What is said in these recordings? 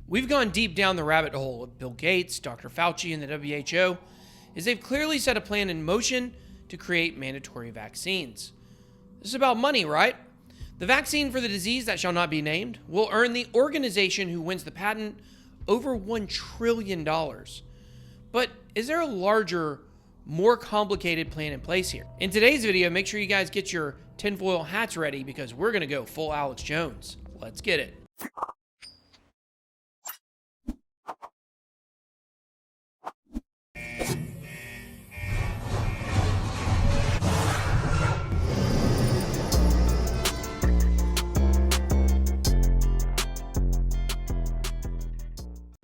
We've gone deep down the rabbit hole of Bill Gates, Dr. Fauci, and the WHO, as they've clearly set a plan in motion to create mandatory vaccines. This is about money, right? The vaccine for the disease that shall not be named will earn the organization who wins the patent over $1 trillion. But is there a larger, more complicated plan in place here? In today's video, make sure you guys get your tinfoil hats ready because we're going to go full Alex Jones. Let's get it.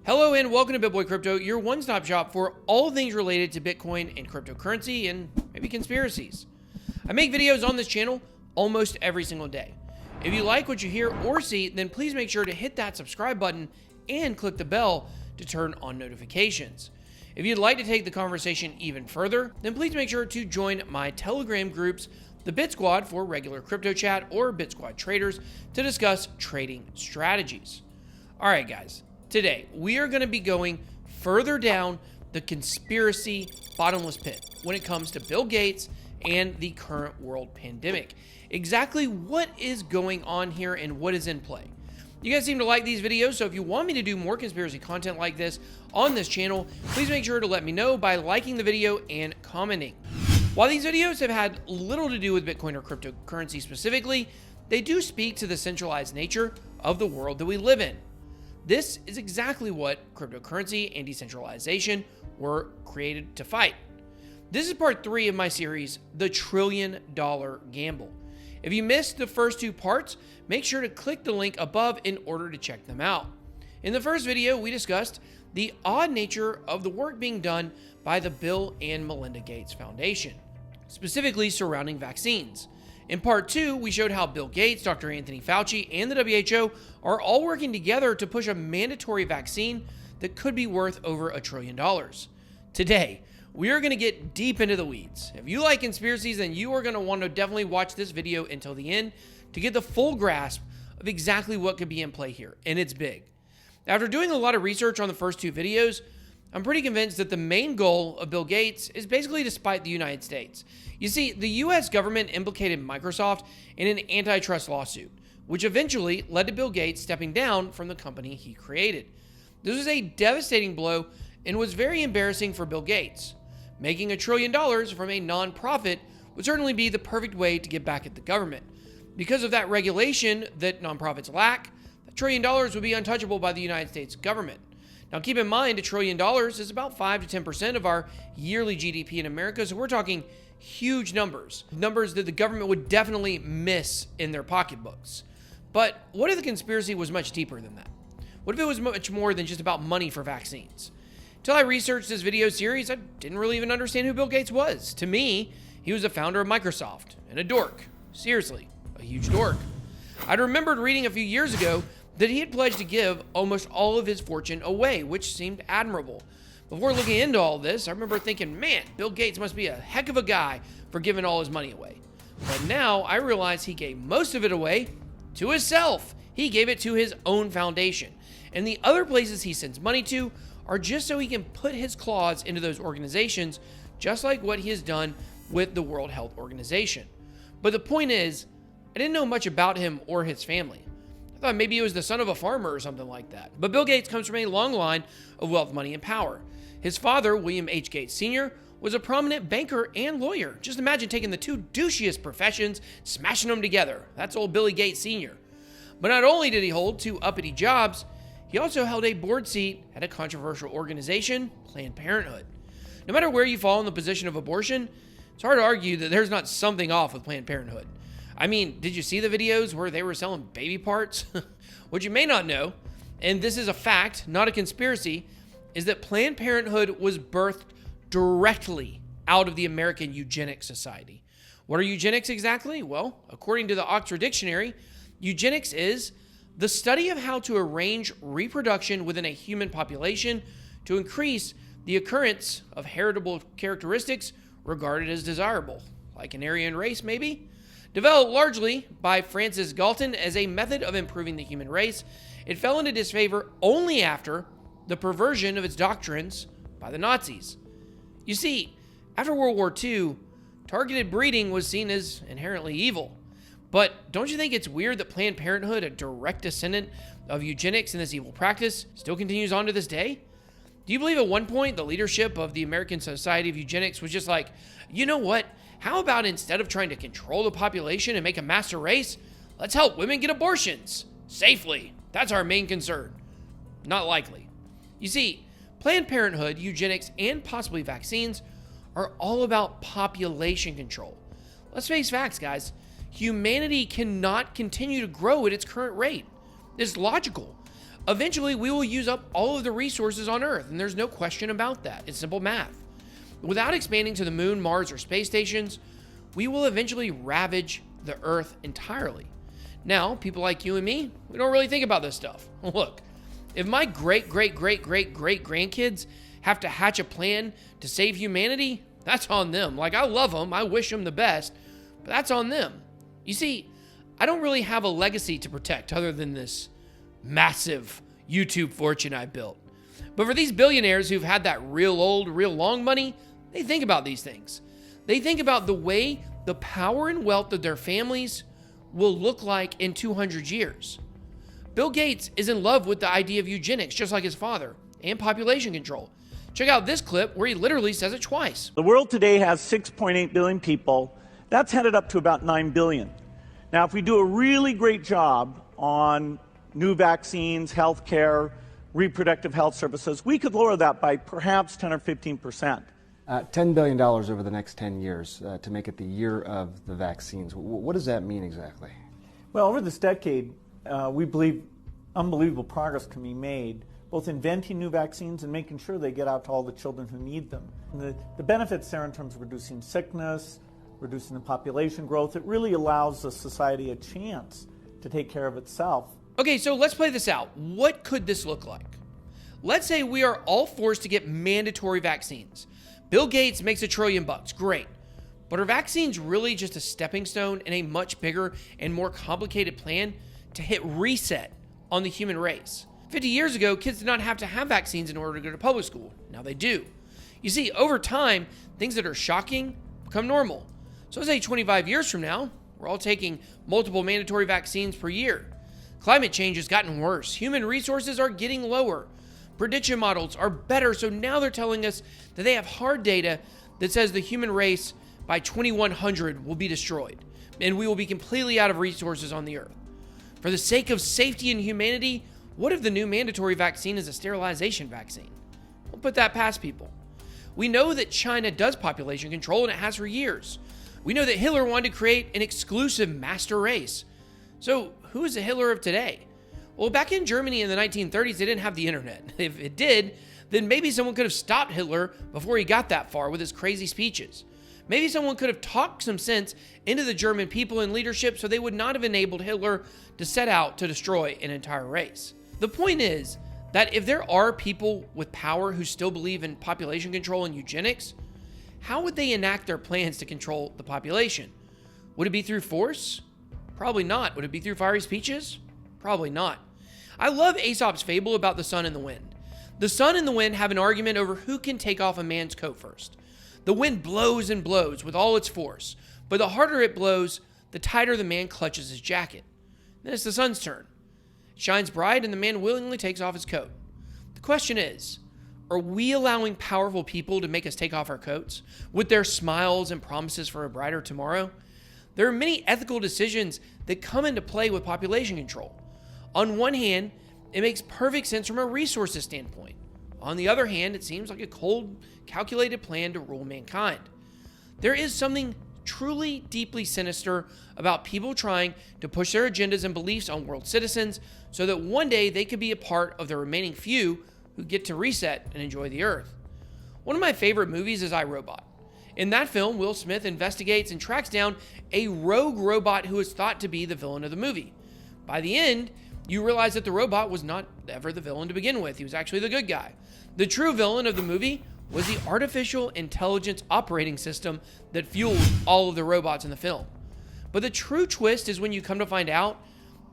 Hello and welcome to BitBoyCrypto, your one-stop shop for all things related to Bitcoin and cryptocurrency and maybe conspiracies. I make videos on this channel almost every single day. If you like what you hear or see, then please make sure to hit that subscribe button and click the bell to turn on notifications. If you'd like to take the conversation even further, then please make sure to join my Telegram groups, the Bit Squad for regular crypto chat or Bit Squad traders to discuss trading strategies. All right, guys. Today, we are going to be going further down the conspiracy bottomless pit when it comes to Bill Gates and the current world pandemic. Exactly what is going on here and what is in play. You guys seem to like these videos, so if you want me to do more conspiracy content like this on this channel, please make sure to let me know by liking the video and commenting. While these videos have had little to do with Bitcoin or cryptocurrency specifically, they do speak to the centralized nature of the world that we live in. This is exactly what cryptocurrency and decentralization were created to fight. This is part 3 of my series, The $1 Trillion Gamble. If you missed the first 2 parts, make sure to click the link above in order to check them out. In the first video, we discussed the odd nature of the work being done by the Bill and Melinda Gates Foundation, specifically surrounding vaccines. In part 2, we showed how Bill Gates, Dr. Anthony Fauci, and the WHO are all working together to push a mandatory vaccine that could be worth over $1 trillion. Today, we are going to get deep into the weeds. If you like conspiracies, then you are going to want to definitely watch this video until the end to get the full grasp of exactly what could be in play here, and it's big. After doing a lot of research on the first 2 videos, I'm pretty convinced that the main goal of Bill Gates is basically to spite the United States. You see, the US government implicated Microsoft in an antitrust lawsuit, which eventually led to Bill Gates stepping down from the company he created. This was a devastating blow and was very embarrassing for Bill Gates. Making $1 trillion from a nonprofit would certainly be the perfect way to get back at the government. Because of that regulation that nonprofits lack, $1 trillion would be untouchable by the United States government. Now, keep in mind, $1 trillion is about 5 to 10% of our yearly GDP in America, so we're talking huge numbers that the government would definitely miss in their pocketbooks. But what if the conspiracy was much deeper than that? What if it was much more than just about money for vaccines? Until I researched this video series, I didn't really even understand who Bill Gates was. To me, he was the founder of Microsoft and a dork. Seriously, a huge dork. I'd remembered reading a few years ago that he had pledged to give almost all of his fortune away, which seemed admirable. Before looking into all this, I remember thinking, man, Bill Gates must be a heck of a guy for giving all his money away. But now I realize he gave most of it away to himself. He gave it to his own foundation. And the other places he sends money to are just so he can put his claws into those organizations, just like what he has done with the World Health Organization. But the point is, I didn't know much about him or his family. I thought maybe he was the son of a farmer or something like that. But Bill Gates comes from a long line of wealth, money, and power. His father, William H. Gates Sr., was a prominent banker and lawyer. Just imagine taking the 2 douchiest professions, smashing them together. That's old Billy Gates Sr. But not only did he hold 2 uppity jobs, he also held a board seat at a controversial organization, Planned Parenthood. No matter where you fall in the position of abortion, it's hard to argue that there's not something off with Planned Parenthood. I mean, did you see the videos where they were selling baby parts? What you may not know, and this is a fact, not a conspiracy, is that Planned Parenthood was birthed directly out of the American Eugenics Society. What are eugenics exactly? Well, according to the Oxford Dictionary, eugenics is the study of how to arrange reproduction within a human population to increase the occurrence of heritable characteristics regarded as desirable, like an Aryan race maybe. Developed largely by Francis Galton as a method of improving the human race, it fell into disfavor only after the perversion of its doctrines by the Nazis. You see, after World War II, targeted breeding was seen as inherently evil. But don't you think it's weird that Planned Parenthood, a direct descendant of eugenics and this evil practice, still continues on to this day? Do you believe at one point the leadership of the American Society of Eugenics was just like, you know what? How about instead of trying to control the population and make a master race, let's help women get abortions safely. That's our main concern. Not likely. You see, Planned Parenthood, eugenics, and possibly vaccines are all about population control. Let's face facts, guys. Humanity cannot continue to grow at its current rate. It's logical. Eventually, we will use up all of the resources on Earth, and there's no question about that. It's simple math. Without expanding to the moon, Mars, or space stations, we will eventually ravage the Earth entirely. Now, people like you and me, we don't really think about this stuff. Look, if my great-great-great-great-great-grandkids have to hatch a plan to save humanity, that's on them. Like, I love them, I wish them the best, but that's on them. You see, I don't really have a legacy to protect other than this massive YouTube fortune I built. But for these billionaires who've had that real old, real long money, they think about these things. They think about the way the power and wealth of their families will look like in 200 years. Bill Gates is in love with the idea of eugenics, just like his father, and population control. Check out this clip where he literally says it twice. The world today has 6.8 billion people. That's headed up to about 9 billion. Now, if we do a really great job on new vaccines, healthcare, reproductive health services, we could lower that by perhaps 10 or 15%. $10 billion over the next 10 years to make it the year of the vaccines. What does that mean exactly? Well, over this decade, we believe unbelievable progress can be made, both inventing new vaccines and making sure they get out to all the children who need them. And the benefits there in terms of reducing sickness, reducing the population growth, it really allows the society a chance to take care of itself. Okay, so let's play this out. What could this look like? Let's say we are all forced to get mandatory vaccines. Bill Gates makes $1 trillion. Great. But are vaccines really just a stepping stone in a much bigger and more complicated plan to hit reset on the human race? 50 years ago, kids did not have to have vaccines in order to go to public school. Now they do. You see, over time, things that are shocking become normal. So say 25 years from now, we're all taking multiple mandatory vaccines per year. Climate change has gotten worse. Human resources are getting lower. Prediction models are better, so now they're telling us that they have hard data that says the human race by 2100 will be destroyed, and we will be completely out of resources on the Earth. For the sake of safety and humanity, what if the new mandatory vaccine is a sterilization vaccine? We'll put that past people. We know that China does population control, and it has for years. We know that Hitler wanted to create an exclusive master race. So who is the Hitler of today? Well, back in Germany in the 1930s, they didn't have the internet. If it did, then maybe someone could have stopped Hitler before he got that far with his crazy speeches. Maybe someone could have talked some sense into the German people and leadership so they would not have enabled Hitler to set out to destroy an entire race. The point is that if there are people with power who still believe in population control and eugenics, how would they enact their plans to control the population? Would it be through force? Probably not. Would it be through fiery speeches? Probably not. I love Aesop's fable about the sun and the wind. The sun and the wind have an argument over who can take off a man's coat first. The wind blows and blows with all its force, but the harder it blows, the tighter the man clutches his jacket. Then it's the sun's turn. It shines bright and the man willingly takes off his coat. The question is, are we allowing powerful people to make us take off our coats with their smiles and promises for a brighter tomorrow? There are many ethical decisions that come into play with population control. On one hand, it makes perfect sense from a resources standpoint. On the other hand, it seems like a cold, calculated plan to rule mankind. There is something truly deeply sinister about people trying to push their agendas and beliefs on world citizens so that one day they could be a part of the remaining few who get to reset and enjoy the Earth. One of my favorite movies is I, Robot. In that film, Will Smith investigates and tracks down a rogue robot who is thought to be the villain of the movie. By the end, you realize that the robot was not ever the villain to begin with. He was actually the good guy. The true villain of the movie was the artificial intelligence operating system that fueled all of the robots in the film. But the true twist is when you come to find out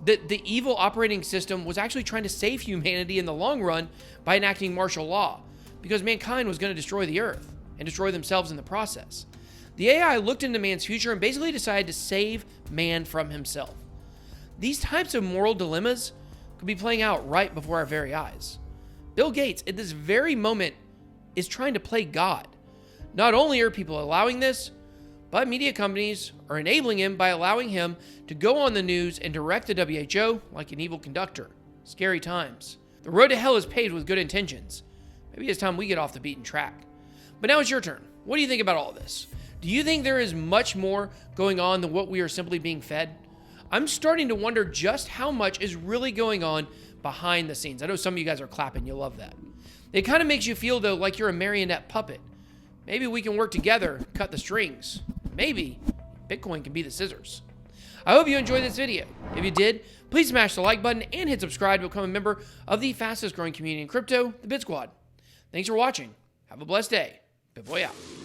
that the evil operating system was actually trying to save humanity in the long run by enacting martial law, because mankind was going to destroy the earth and destroy themselves in the process. The AI looked into man's future and basically decided to save man from himself. These types of moral dilemmas could be playing out right before our very eyes. Bill Gates, at this very moment, is trying to play God. Not only are people allowing this, but media companies are enabling him by allowing him to go on the news and direct the WHO like an evil conductor. Scary times. The road to hell is paved with good intentions. Maybe it's time we get off the beaten track. But now it's your turn. What do you think about all this? Do you think there is much more going on than what we are simply being fed? I'm starting to wonder just how much is really going on behind the scenes. I know some of you guys are clapping. You love that. It kind of makes you feel, though, like you're a marionette puppet. Maybe we can work together, cut the strings. Maybe Bitcoin can be the scissors. I hope you enjoyed this video. If you did, please smash the like button and hit subscribe to become a member of the fastest growing community in crypto, the Bit Squad. Thanks for watching. Have a blessed day. BitBoy out.